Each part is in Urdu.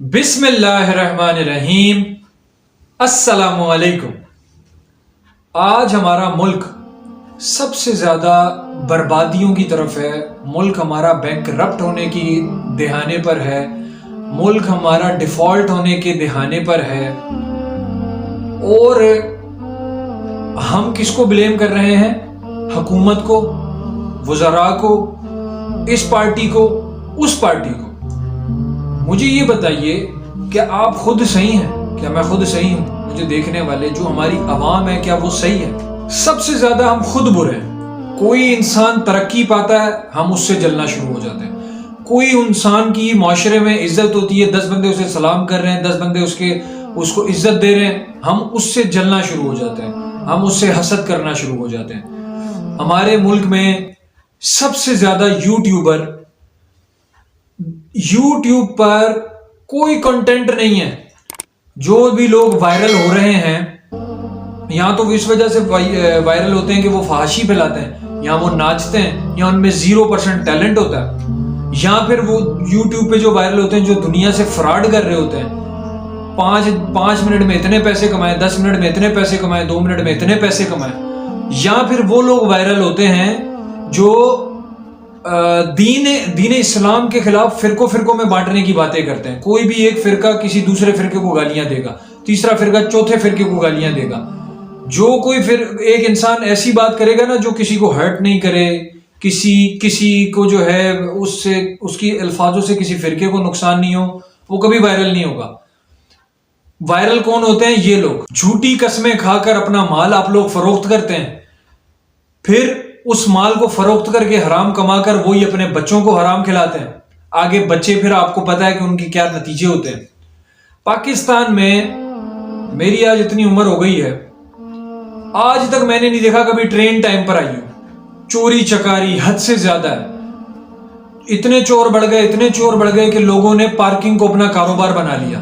بسم اللہ الرحمن الرحیم۔ السلام علیکم۔ آج ہمارا ملک سب سے زیادہ بربادیوں کی طرف ہے۔ ملک ہمارا بینک کرپٹ ہونے کی دہانے پر ہے، ملک ہمارا ڈیفالٹ ہونے کے دہانے پر ہے، اور ہم کس کو بلیم کر رہے ہیں؟ حکومت کو، وزراء کو، اس پارٹی کو، اس پارٹی کو۔ مجھے یہ بتائیے کہ آپ خود صحیح ہیں؟ کیا میں خود صحیح ہوں؟ مجھے دیکھنے والے جو ہماری عوام ہے، کیا وہ صحیح ہے؟ سب سے زیادہ ہم خود برے ہیں۔ کوئی انسان ترقی پاتا ہے، ہم اس سے جلنا شروع ہو جاتے ہیں۔ کوئی انسان کی معاشرے میں عزت ہوتی ہے، 10 بندے اسے سلام کر رہے ہیں، 10 بندے اس کو عزت دے رہے ہیں، ہم اس سے جلنا شروع ہو جاتے ہیں، ہم اس سے حسد کرنا شروع ہو جاتے ہیں۔ ہمارے ملک میں سب سے زیادہ یوٹیوب پر کوئی کنٹینٹ نہیں ہے۔ جو بھی لوگ وائرل ہو رہے ہیں، یا تو وہ اس وجہ سے وائرل ہوتے ہیں کہ وہ فحاشی پھیلاتے ہیں، یا وہ ناچتے ہیں، یا ان میں 0% ٹیلنٹ ہوتا ہے، یا پھر وہ یوٹیوب پہ جو وائرل ہوتے ہیں جو دنیا سے فراڈ کر رہے ہوتے ہیں۔ 5 منٹ میں اتنے پیسے کمائے، 10 منٹ میں اتنے پیسے کمائے، 2 منٹ میں اتنے پیسے کمائے۔ یا پھر وہ لوگ وائرل ہوتے ہیں جو دین اسلام کے خلاف فرقوں میں بانٹنے کی باتیں کرتے ہیں۔ کوئی بھی ایک فرقہ کسی دوسرے فرقے کو گالیاں دے گا، تیسرا فرقہ چوتھے فرقے کو گالیاں دے گا۔ جو کوئی پھر ایک انسان ایسی بات کرے گا نا جو کسی کو ہرٹ نہیں کرے، کسی کو جو ہے اس کی الفاظوں سے کسی فرقے کو نقصان نہیں ہو، وہ کبھی وائرل نہیں ہوگا۔ وائرل کون ہوتے ہیں؟ یہ لوگ جھوٹی قسمیں کھا کر اپنا مال آپ لوگ فروخت کرتے ہیں، پھر اس مال کو فروخت کر کے حرام کما کر وہی اپنے بچوں کو حرام کھلاتے ہیں۔ آگے بچے پھر آپ کو پتا ہے کہ ان کی کیا نتیجے ہوتے ہیں۔ پاکستان میں میری آج اتنی عمر ہو گئی ہے، آج تک میں نے نہیں دیکھا کبھی ٹرین ٹائم پر آئی ہو۔ چوری چکاری حد سے زیادہ ہے۔ اتنے چور بڑھ گئے کہ لوگوں نے پارکنگ کو اپنا کاروبار بنا لیا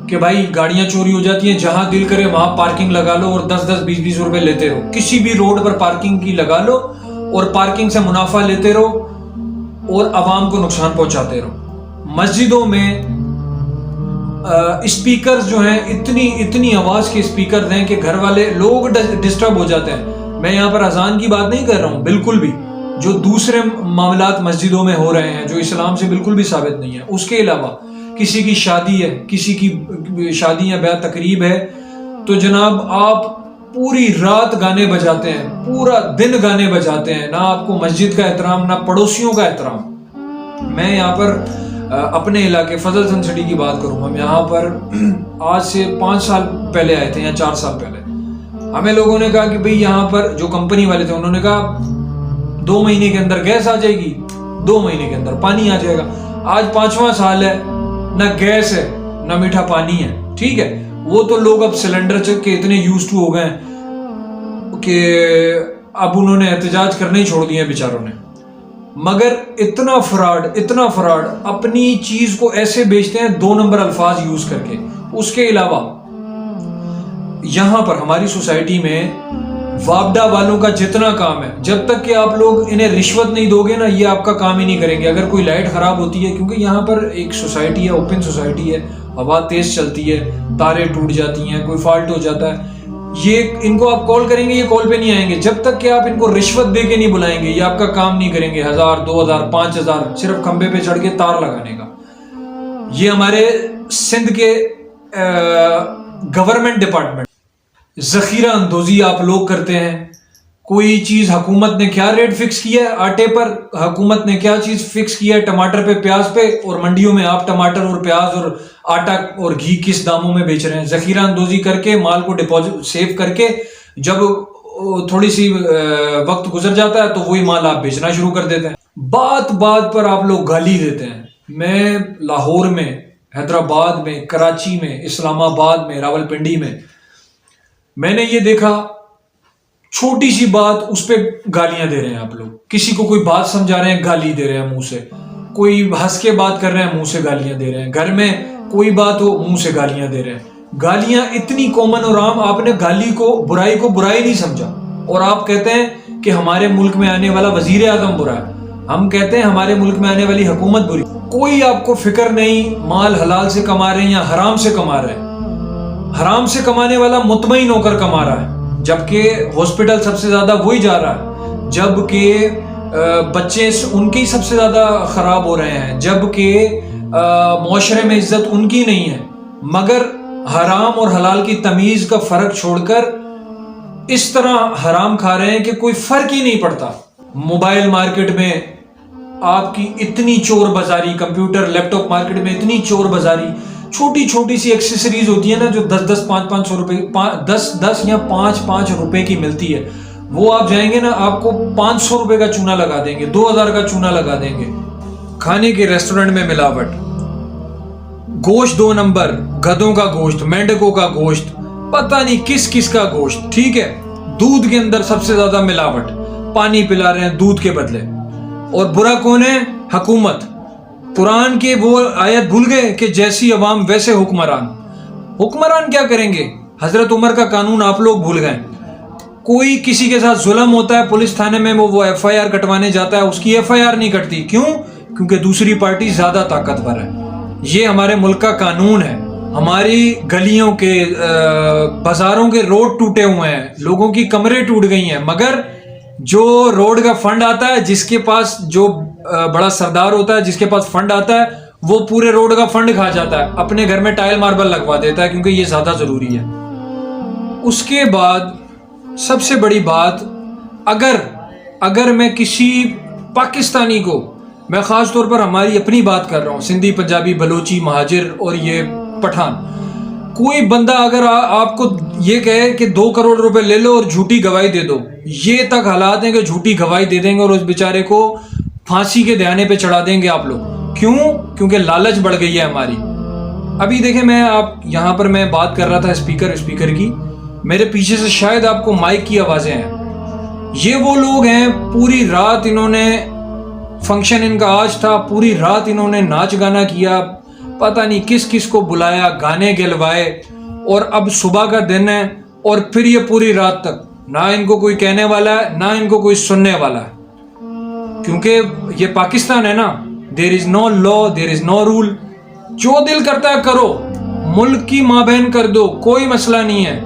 کہ بھائی گاڑیاں چوری ہو جاتی ہیں، جہاں دل کرے وہاں پارکنگ لگا لو اور 10 20 روپے لیتے رہو۔ کسی بھی روڈ پر پارکنگ کی لگا لو اور پارکنگ سے منافع لیتے رہو اور عوام کو نقصان پہنچاتے رہو۔ مسجدوں میں اسپیکرز جو ہیں اتنی آواز کے اسپیکرز ہیں کہ گھر والے لوگ ڈسٹرب ہو جاتے ہیں۔ میں یہاں پر اذان کی بات نہیں کر رہا ہوں، بالکل بھی جو دوسرے معاملات مسجدوں میں ہو رہے ہیں جو اسلام سے بالکل بھی ثابت نہیں ہے۔ اس کے علاوہ کسی کی شادی ہے، کسی کی شادی یا بیعت تقریب ہے، تو جناب آپ پوری رات گانے بجاتے ہیں، پورا دن گانے بجاتے ہیں، نہ آپ کو مسجد کا احترام، نہ پڑوسیوں کا احترام۔ میں یہاں پر اپنے علاقے فضل سنسٹی کی بات کروں، ہم یہاں پر آج سے 5 سال پہلے آئے تھے یا 4 سال پہلے۔ ہمیں لوگوں نے کہا کہ بھئی یہاں پر جو کمپنی والے تھے انہوں نے کہا 2 مہینے کے اندر گیس آ جائے گی، 2 مہینے کے اندر پانی آ جائے گا۔ آج 5واں سال ہے، نہ گیس ہے نہ میٹھا پانی ہے، ٹھیک ہے۔ وہ تو لوگ اب سلنڈر کے اتنے یوز ٹو ہو گئے ہیں کہ اب انہوں نے احتجاج کرنے ہی چھوڑ دیے ہیں بیچاروں نے۔ مگر اتنا فراڈ اپنی چیز کو ایسے بیچتے ہیں 2 نمبر الفاظ یوز کر کے۔ اس کے علاوہ یہاں پر ہماری سوسائٹی میں وابڈا والوں کا جتنا کام ہے، جب تک کہ آپ لوگ انہیں رشوت نہیں دو گے نا، یہ آپ کا کام ہی نہیں کریں گے۔ اگر کوئی لائٹ خراب ہوتی ہے، کیونکہ یہاں پر ایک سوسائٹی ہے، اوپن سوسائٹی ہے، ہوا تیز چلتی ہے، تاریں ٹوٹ جاتی ہیں، کوئی فالٹ ہو جاتا ہے، ان کو آپ کال کریں گے، یہ کال پہ نہیں آئیں گے جب تک کہ آپ ان کو رشوت دے کے نہیں بلائیں گے۔ یہ آپ کا کام نہیں کریں گے، 1000 2000 5000 صرف کھمبے پہ چڑھ کے تار لگانے کا۔ یہ ہمارے سندھ کے گورنمنٹ ڈپارٹمنٹ ذخیرہ اندوزی آپ لوگ کرتے ہیں۔ کوئی چیز حکومت نے کیا ریٹ فکس کیا ہے آٹے پر، حکومت نے کیا چیز فکس کیا ہے ٹماٹر پہ، پیاز پہ، اور منڈیوں میں آپ ٹماٹر اور پیاز اور آٹا اور گھی کس داموں میں بیچ رہے ہیں۔ ذخیرہ اندوزی کر کے مال کو ڈپازٹ سیو کر کے جب تھوڑی سی وقت گزر جاتا ہے تو وہی مال آپ بیچنا شروع کر دیتے ہیں۔ بات پر آپ لوگ گالی دیتے ہیں۔ میں لاہور میں، حیدرآباد میں، کراچی میں، اسلام آباد میں، راولپنڈی میں نے یہ دیکھا، چھوٹی سی بات اس پہ گالیاں دے رہے ہیں آپ لوگ۔ کسی کو کوئی بات سمجھا رہے ہیں، گالی دے رہے ہیں منہ سے۔ کوئی ہنس کے بات کر رہے ہیں، منہ سے گالیاں دے رہے ہیں۔ گھر میں کوئی بات ہو، منہ سے گالیاں دے رہے ہیں۔ گالیاں اتنی کامن اور عام، آپ نے گالی کو برائی نہیں سمجھا، اور آپ کہتے ہیں کہ ہمارے ملک میں آنے والا وزیر اعظم برا ہے۔ ہم کہتے ہیں ہمارے ملک میں آنے والی حکومت بری. کوئی آپ کو فکر نہیں مال حلال سے کما رہے ہیں یا حرام سے کما رہے ہیں. حرام سے کمانے والا مطمئن ہو کر کما رہا ہے، جبکہ ہاسپٹل سب سے زیادہ وہی جا رہا ہے، جبکہ بچے ان کی سب سے زیادہ خراب ہو رہے ہیں، جبکہ معاشرے میں عزت ان کی نہیں ہے. مگر حرام اور حلال کی تمیز کا فرق چھوڑ کر اس طرح حرام کھا رہے ہیں کہ کوئی فرق ہی نہیں پڑتا. موبائل مارکیٹ میں آپ کی اتنی چور بازاری، کمپیوٹر لیپ ٹاپ مارکیٹ میں اتنی چور بازاری، چھوٹی چھوٹی سی ایکسیسریز ہوتی ہے نا جو 500 روپے 10 یا 5 روپے کی ملتی ہے، وہ آپ جائیں گے نا آپ کو 500 روپے کا چونا لگا دیں گے، 2000 کا چونا لگا دیں گے. کھانے کے ریسٹورنٹ میں ملاوٹ، گوشت 2 نمبر، گدھوں کا گوشت، مینڈکوں کا گوشت، پتہ نہیں کس کس کا گوشت. ٹھیک ہے، دودھ کے اندر سب سے زیادہ ملاوٹ، پانی پلا رہے ہیں دودھ کے بدلے. اور برا کون ہے؟ حکومت. قرآن کے وہ آیت بھول گئے کہ جیسی عوام ویسے حکمران. حکمران کیا کریں گے؟ حضرت عمر کا قانون آپ لوگ بھول گئے. کوئی کسی کے ساتھ ظلم ہوتا ہے پولیس تھانے میں وہ FIR کٹوانے جاتا ہے، اس کی FIR نہیں کٹتی. کیوں؟ کیونکہ دوسری پارٹی زیادہ طاقتور ہے. یہ ہمارے ملک کا قانون ہے. ہماری گلیوں کے بازاروں کے روڈ ٹوٹے ہوئے ہیں، لوگوں کی کمریں ٹوٹ گئی ہیں، مگر جو روڈ کا فنڈ آتا ہے، جس کے پاس جو بڑا سردار ہوتا ہے، جس کے پاس فنڈ آتا ہے، وہ پورے روڈ کا فنڈ کھا جاتا ہے، اپنے گھر میں ٹائل ماربل لگوا دیتا ہے کیونکہ یہ زیادہ ضروری ہے. اس کے بعد سب سے بڑی بات، اگر میں کسی پاکستانی کو، میں خاص طور پر ہماری اپنی بات کر رہا ہوں، سندھی، پنجابی، بلوچی، مہاجر اور یہ پٹھان، کوئی بندہ اگر آپ کو یہ کہے کہ 2 کروڑ روپے لے لو اور جھوٹی گواہی دے دو، یہ تک حالات ہیں کہ جھوٹی گواہی دے دیں گے اور اس بیچارے کو پھانسی کے دہانے پہ چڑھا دیں گے آپ لوگ. کیوں؟ کیونکہ لالچ بڑھ گئی ہے ہماری. ابھی دیکھیں، یہاں پر میں بات کر رہا تھا اسپیکر کی، میرے پیچھے سے شاید آپ کو مائک کی آوازیں ہیں. یہ وہ لوگ ہیں، پوری رات انہوں نے فنکشن، ان کا آج تھا، پوری رات انہوں نے ناچ گانا کیا، پتہ نہیں کس کس کو بلایا، گانے گلوائے، اور اب صبح کا دن ہے اور پھر یہ پوری رات تک نہ ان کو کوئی کہنے والا ہے نہ ان کو کوئی سننے والا ہے. کیونکہ یہ پاکستان ہے نا، دیر از نو لا، دیر از نو رول. جو دل کرتا ہے کرو، ملک کی ماں بہن کر دو، کوئی مسئلہ نہیں ہے.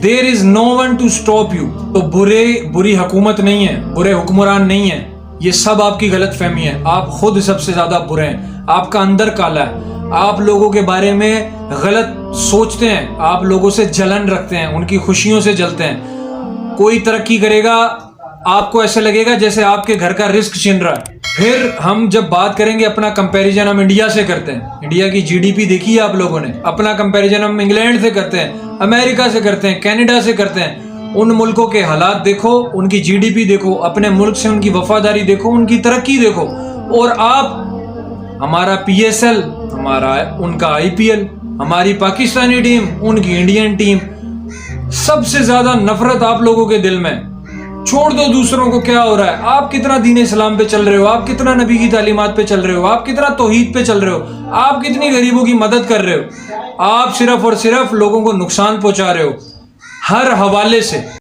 دیر از نو ون ٹو اسٹاپ یو. تو بری حکومت نہیں ہے، برے حکمران نہیں ہیں، یہ سب آپ کی غلط فہمی ہے. آپ خود سب سے زیادہ برے ہیں، آپ کا اندر کالا ہے، آپ لوگوں کے بارے میں غلط سوچتے ہیں، آپ لوگوں سے جلن رکھتے ہیں، ان کی خوشیوں سے جلتے ہیں. کوئی ترقی کرے گا آپ کو ایسے لگے گا جیسے آپ کے گھر کا رزق چھن رہا ہے. پھر ہم جب بات کریں گے اپنا کمپیریزن ہم انڈیا سے کرتے ہیں، انڈیا کی GDP دیکھی ہے آپ لوگوں نے. اپنا کمپیریزن ہم انگلینڈ سے کرتے ہیں، امریکہ سے کرتے ہیں، کینیڈا سے کرتے ہیں. ان ملکوں کے حالات دیکھو، ان کی GDP دیکھو، اپنے ملک سے ان کی وفاداری دیکھو، ان کی ترقی دیکھو. اور آپ، ہمارا PSL، ہمارا ان کا IPL، ہماری پاکستانی ٹیم، ان کی انڈین ٹیم. سب سے زیادہ نفرت آپ لوگوں کے دل میں. چھوڑ دو دوسروں کو کیا ہو رہا ہے، آپ کتنا دین اسلام پہ چل رہے ہو، آپ کتنا نبی کی تعلیمات پہ چل رہے ہو، آپ کتنا توحید پہ چل رہے ہو، آپ کتنی غریبوں کی مدد کر رہے ہو. آپ صرف اور صرف لوگوں کو نقصان پہنچا رہے ہو ہر حوالے سے.